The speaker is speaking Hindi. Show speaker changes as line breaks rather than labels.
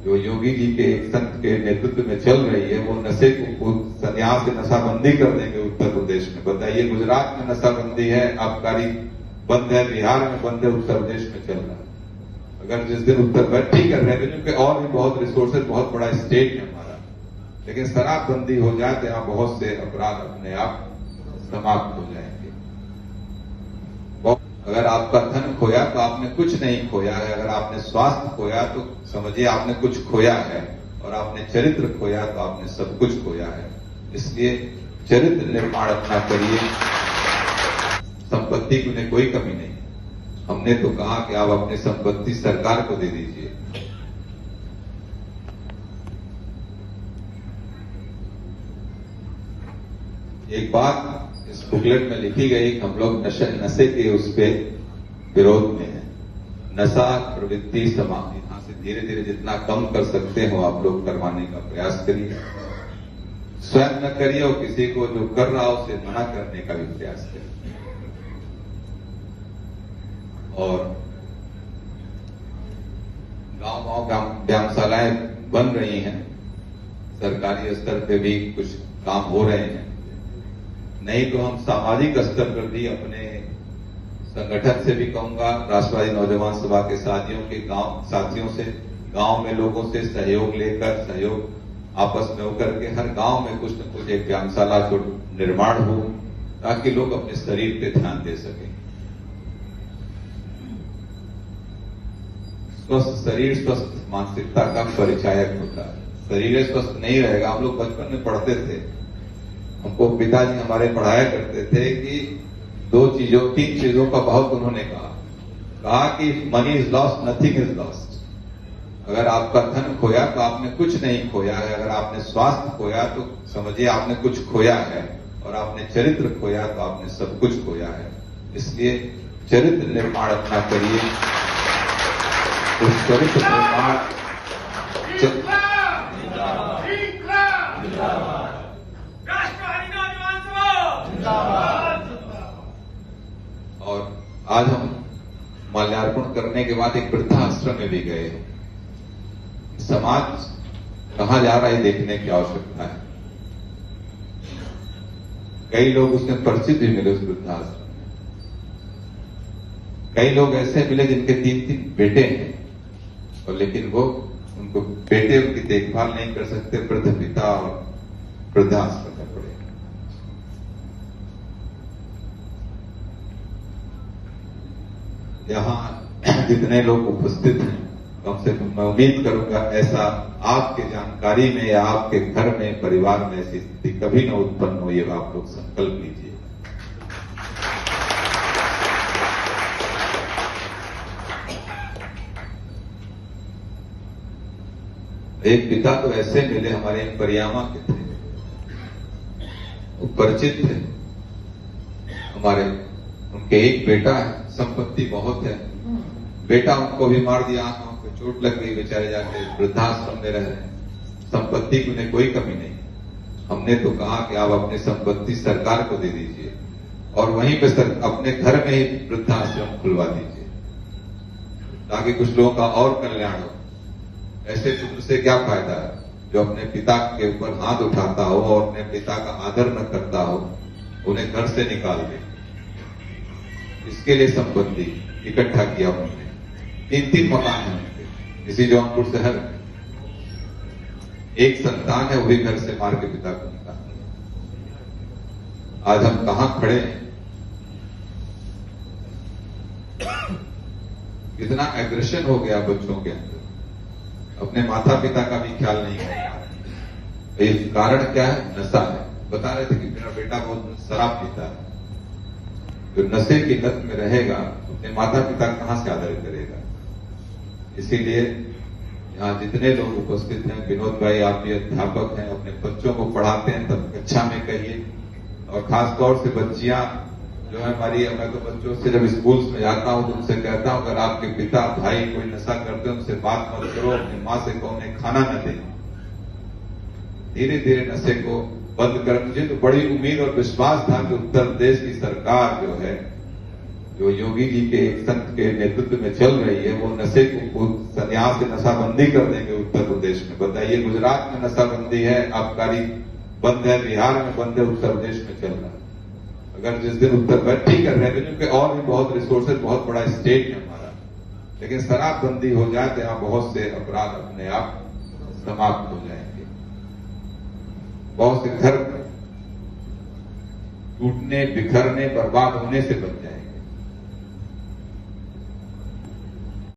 जो योगी जी के एक संत के नेतृत्व में चल रही है, वो नशे को संन्यास से नशाबंदी कर देंगे उत्तर प्रदेश में। बताइए, गुजरात में नशाबंदी है, आबकारी बंद है, बिहार में बंद है, उत्तर प्रदेश में चल रहा है। अगर जिस दिन उत्तर, ठीक है, रेवेन्यू के और भी बहुत रिसोर्सेज, बहुत बड़ा स्टेट है हमारा, लेकिन शराबबंदी हो जाए तो यहाँ बहुत से अपराध अपने आप समाप्त हो जाएंगे। अगर आपका धन खोया तो आपने कुछ नहीं खोया है, अगर आपने स्वास्थ्य खोया तो समझिए आपने कुछ खोया है, और आपने चरित्र खोया तो आपने सब कुछ खोया है। इसलिए चरित्र निर्माण अपना करिए, संपत्ति की उन्हें कोई कमी नहीं। हमने तो कहा कि आप अपनी संपत्ति सरकार को दे दीजिए। एक बात इस बुकलेट में लिखी गई, हम लोग नशे के उस पे विरोध में है। नशा प्रवृत्ति समाप्त, यहां से धीरे धीरे जितना कम कर सकते हो आप लोग करवाने का प्रयास करिए। स्वयं न करिए और किसी को जो कर रहा हो उसे मना करने का भी प्रयास करिए। और गांव व्यायामशालाएं बन रही हैं, सरकारी स्तर पे भी कुछ काम हो रहे हैं। नहीं तो हम सामाजिक स्तर पर भी अपने संगठन से भी कहूंगा, राष्ट्रवादी नौजवान सभा के साथियों से, गांव में लोगों से सहयोग लेकर, सहयोग आपस में होकर के हर गांव में कुछ न कुछ एक व्यायामशाला को निर्माण हो, ताकि लोग अपने शरीर पे ध्यान दे सकें। स्वस्थ शरीर स्वस्थ मानसिकता का परिचायक होता है। शरीर स्वस्थ नहीं रहेगा। हम लोग बचपन में पढ़ते थे, हमको पिताजी हमारे पढ़ाया करते थे कि तीन चीजों का बहुत उन्होंने कहा कि money is lost, nothing is lost. अगर आपका धन खोया तो आपने कुछ नहीं खोया है, अगर आपने स्वास्थ्य खोया तो समझिए आपने कुछ खोया है, और आपने चरित्र खोया तो आपने सब कुछ खोया है। इसलिए चरित्र निर्माण अपना करिए। उस चरित्र निर्माण और आज हम माल्यार्पण करने के बाद एक वृद्धाश्रम में भी गए। समाज कहां जा रहा है देखने की आवश्यकता है। कई लोग उसमें परिचित भी मिले उस वृद्धाश्रम में। कई लोग ऐसे मिले जिनके 3-3 बेटे हैं, और लेकिन वो उनको बेटे उनकी देखभाल नहीं कर सकते, वृद्ध पिता और वृद्धाश्रम में पड़े। यहाँ जितने लोग उपस्थित हैं, कम से कम मैं उम्मीद करूंगा ऐसा आपके जानकारी में या आपके घर में, परिवार में ऐसी स्थिति कभी न उत्पन्न हो, ये आप लोग संकल्प लीजिए। एक पिता तो ऐसे मिले हमारे परियामा के थे, वो परिचित थे हमारे। उनके एक बेटा है, संपत्ति बहुत है, बेटा उनको भी मार दिया, आंखों को चोट लग गई, बेचारे जाके वृद्धाश्रम में रह रहे हैं। संपत्ति की उन्हें कोई कमी नहीं। हमने तो कहा कि आप अपनी संपत्ति सरकार को दे दीजिए, और वहीं पे अपने घर में ही वृद्धाश्रम खुलवा दीजिए, ताकि कुछ लोगों का और कल्याण हो। ऐसे पुत्र से क्या फायदा है जो अपने पिता के ऊपर हाथ उठाता हो और अपने पिता का आदर न करता हो, उन्हें घर से निकाल दे। इसके लिए संपत्ति इकट्ठा किया उन्होंने। 3-3 मकान है उनके इसी जौनपुर शहर में। एक संतान है, वही घर से मार के पिता को निकाल दिया। आज हम कहां खड़े हैं? कितना एग्रेशन हो गया बच्चों के अंदर, अपने माता पिता का भी ख्याल नहीं करता। ये कारण क्या है? नशा है। बता रहे थे कि मेरा बेटा बहुत शराब पीता है। जो नशे की लत में रहेगा, अपने माता पिता कहां से आदर करेगा? इसीलिए यहाँ जितने लोग उपस्थित हैं, विनोद भाई आप भी अध्यापक हैं, अपने बच्चों को पढ़ाते हैं, तब कक्षा में कहिए। और खासतौर से बच्चियां जो है हमारी, मैं तो बच्चों से जब स्कूल्स में जाता हूं तो उनसे कहता हूं, अगर आपके पिता भाई कोई नशा करते हैं उनसे बात मत करो, अपनी मां से कहो उन्हें खाना न दें। धीरे धीरे नशे को बंद कर। मुझे तो बड़ी उम्मीद और विश्वास था कि उत्तर प्रदेश की सरकार जो है, जो योगी जी के एक संत के नेतृत्व में चल रही है, वो नशे को संन्यास से नशाबंदी कर देंगे उत्तर प्रदेश में बताइए, गुजरात में नशाबंदी है, आबकारी बंद है, बिहार में बंद है, उत्तर प्रदेश में चल रहा है। अगर जिस दिन उत्तर प्रदेश ठीक है, रेवेन्यू के और भी बहुत रिसोर्सेज, बहुत बड़ा स्टेट है हमारा, लेकिन शराबबंदी हो जाए तो यहां बहुत से अपराध अपने आप समाप्त हो जाएंगे, बहुत से घर टूटने, बिखरने, बर्बाद होने से बच जाएंगे।